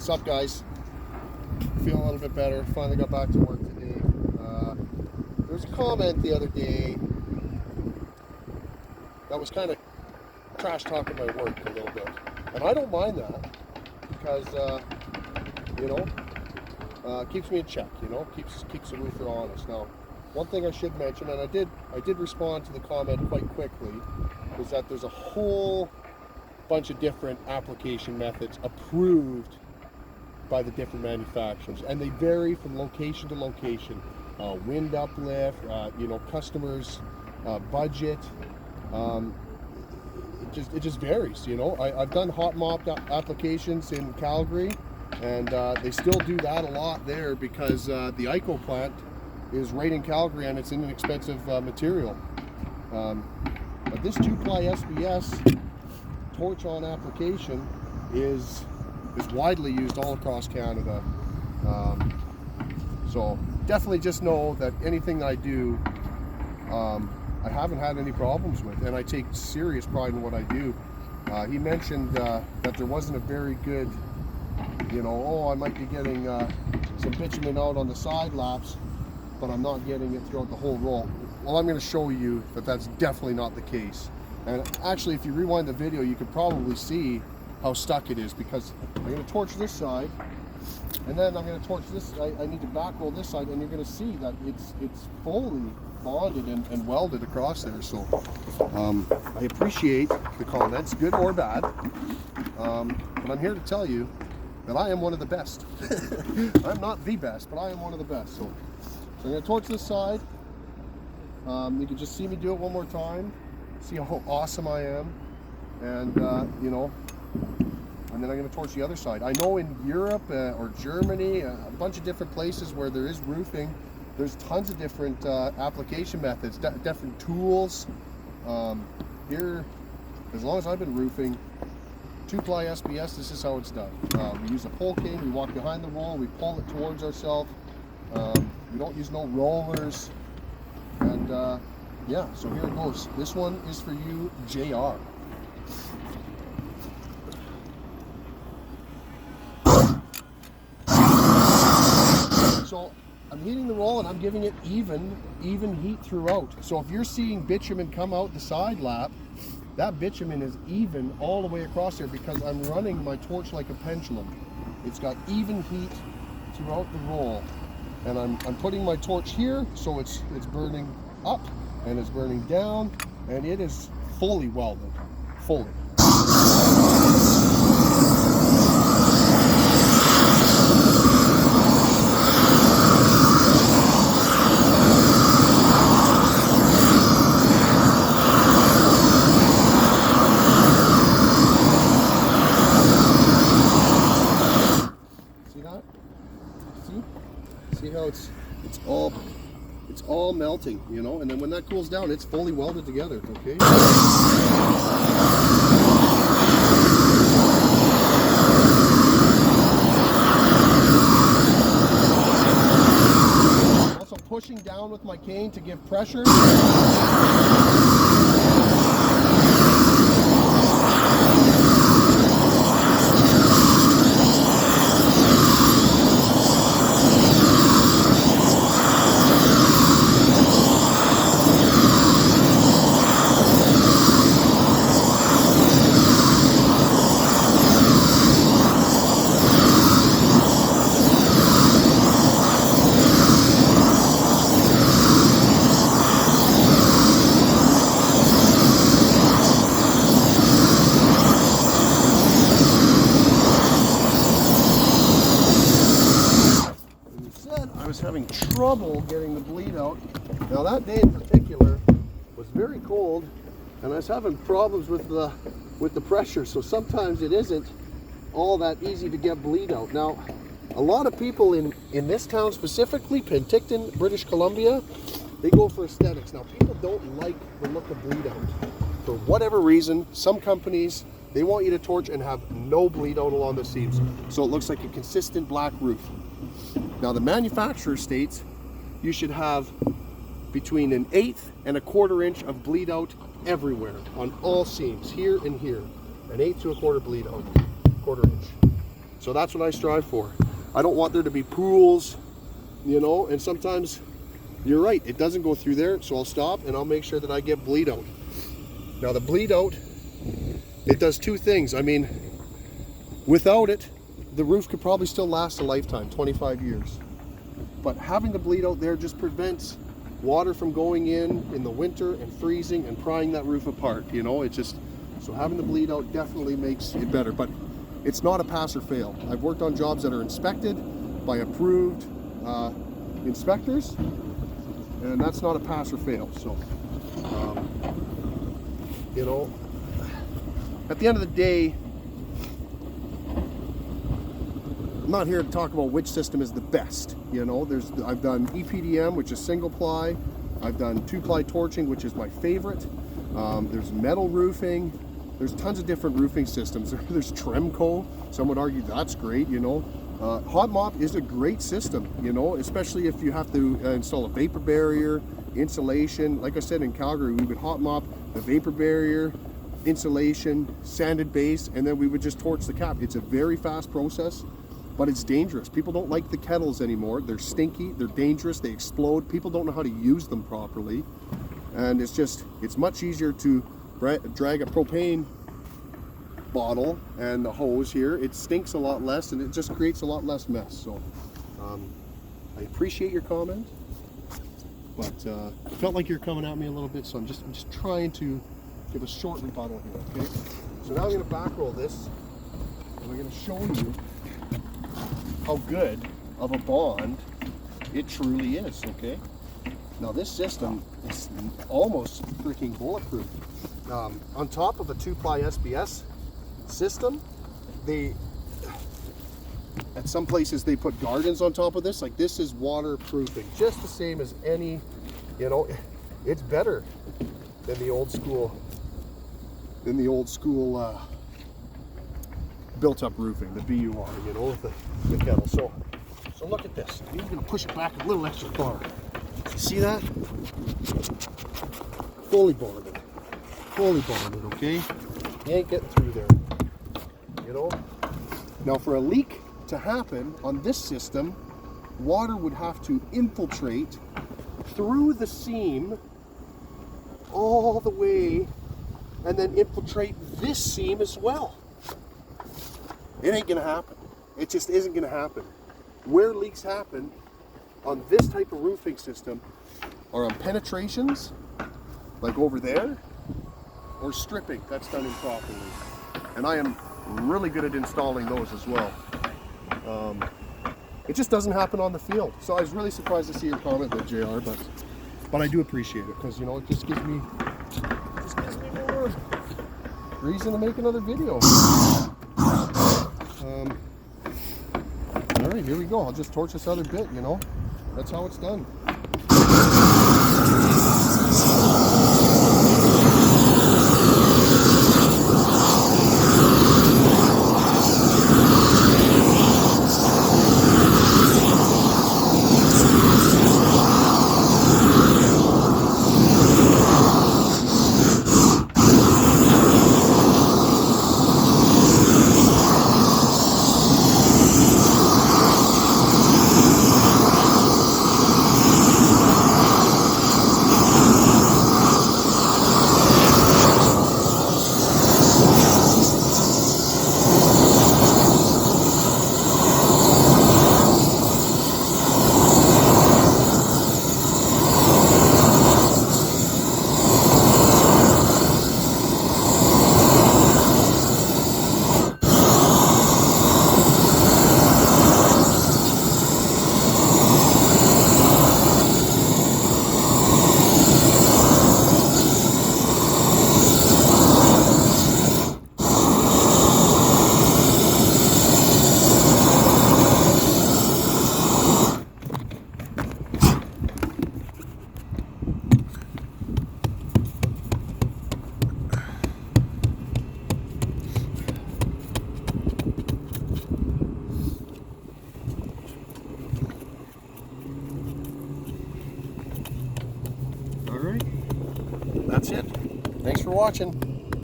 What's up, guys? Feeling a little bit better. Finally got back to work today. There was a comment the other day that was kind of trash talking my work a little bit, and I don't mind that because keeps me in check. Keeps the roofer honest. Now, one thing I should mention, and I did respond to the comment quite quickly, is that there's a whole bunch of different application methods approved by the different manufacturers, and they vary from location to location. Wind uplift, customers' budget. It just varies. I've done hot mop applications in Calgary, and they still do that a lot there because the ICO plant is right in Calgary and it's an inexpensive material. But this 2-ply SBS torch on application is widely used all across Canada. So definitely just know that anything I do, I haven't had any problems with, and I take serious pride in what I do. He mentioned that there wasn't a very good, I might be getting some bitumen out on the side laps, but I'm not getting it throughout the whole roll. Well, I'm going to show you that that's definitely not the case. And actually, if you rewind the video, you could probably see how stuck it is, because I'm going to torch this side, and then I'm going to torch this. I need to back roll this side, and you're going to see that it's fully bonded and welded across there. So I appreciate the comments, good or bad, but I'm here to tell you that I am one of the best. I'm not the best, but I am one of the best. So I'm going to torch this side. You can just see me do it one more time, see how awesome I am, and and then I'm going to torch the other side. I know in Europe or Germany, a bunch of different places where there is roofing, there's tons of different application methods, different tools. Here, as long as I've been roofing, 2-ply SBS, this is how it's done. We use a pole cane, we walk behind the roll, we pull it towards ourselves. We don't use no rollers. And yeah, so here it goes. This one is for you, JR. So I'm heating the roll and I'm giving it even heat throughout. So if you're seeing bitumen come out the side lap, that bitumen is even all the way across there because I'm running my torch like a pendulum. It's got even heat throughout the roll. And I'm putting my torch here, so it's burning up and it's burning down, and it is fully welded, fully. See how it's all melting, and then when that cools down, it's fully welded together, okay? Also pushing down with my cane to give pressure. Having trouble getting the bleed out. Now that day in particular was very cold, and I was having problems with the pressure, so sometimes it isn't all that easy to get bleed out. Now, a lot of people in this town specifically, Penticton, British Columbia, they go for aesthetics. Now, people don't like the look of bleed out. For whatever reason, some companies, they want you to torch and have no bleed out along the seams, so it looks like a consistent black roof. Now the manufacturer states you should have between 1/8 and 1/4 inch of bleed out everywhere on all seams, here and here. 1/8 to 1/4 bleed out, 1/4 inch. So that's what I strive for. I don't want there to be pools, you know, and sometimes you're right, it doesn't go through there, so I'll stop and I'll make sure that I get bleed out. Now the bleed out, it does two things. I mean, without it, the roof could probably still last a lifetime, 25 years. But having the bleed out there just prevents water from going in the winter and freezing and prying that roof apart, you know. It's just, so having the bleed out definitely makes it better. But it's not a pass or fail. I've worked on jobs that are inspected by approved inspectors, and that's not a pass or fail. So, you know, at the end of the day, I'm not here to talk about which system is the best. You know, I've done EPDM, which is single ply. I've done 2-ply torching, which is my favorite. There's metal roofing. There's tons of different roofing systems. There's Tremco. Some would argue that's great, you know. Hot mop is a great system, you know, especially if you have to install a vapor barrier, insulation. Like I said, in Calgary, we would hot mop the vapor barrier, insulation, sanded base, and then we would just torch the cap. It's a very fast process, but it's dangerous. People don't like the kettles anymore. They're stinky, they're dangerous, they explode. People don't know how to use them properly. And it's much easier to drag a propane bottle and the hose here. It stinks a lot less and it just creates a lot less mess. So I appreciate your comment, but it felt like you're coming at me a little bit, so I'm just trying to give a short rebuttal here, okay? So now I'm going to back roll this and I'm going to show you how good of a bond it truly is, okay? Now this system is almost freaking bulletproof. On top of a 2-ply SBS system, at some places they put gardens on top of this. Like, this is waterproofing, just the same as any, you know, it's better than the old school built-up roofing, the BUR, you know, with the kettle. So look at this. I'm even gonna push it back a little extra far. See that? Fully bonded, okay? You ain't getting through there, you know? Now for a leak to happen on this system, water would have to infiltrate through the seam all the way and then infiltrate this seam as well. It ain't gonna happen. It just isn't gonna happen. Where leaks happen on this type of roofing system are on penetrations, like over there, or stripping that's done improperly. And I am really good at installing those as well. It just doesn't happen on the field. So I was really surprised to see your comment there, JR, but I do appreciate it, because, you know, it just gives me more reason to make another video. All right, here we go. I'll just torch this other bit, you know. That's how it's done. That's it. Thanks for watching.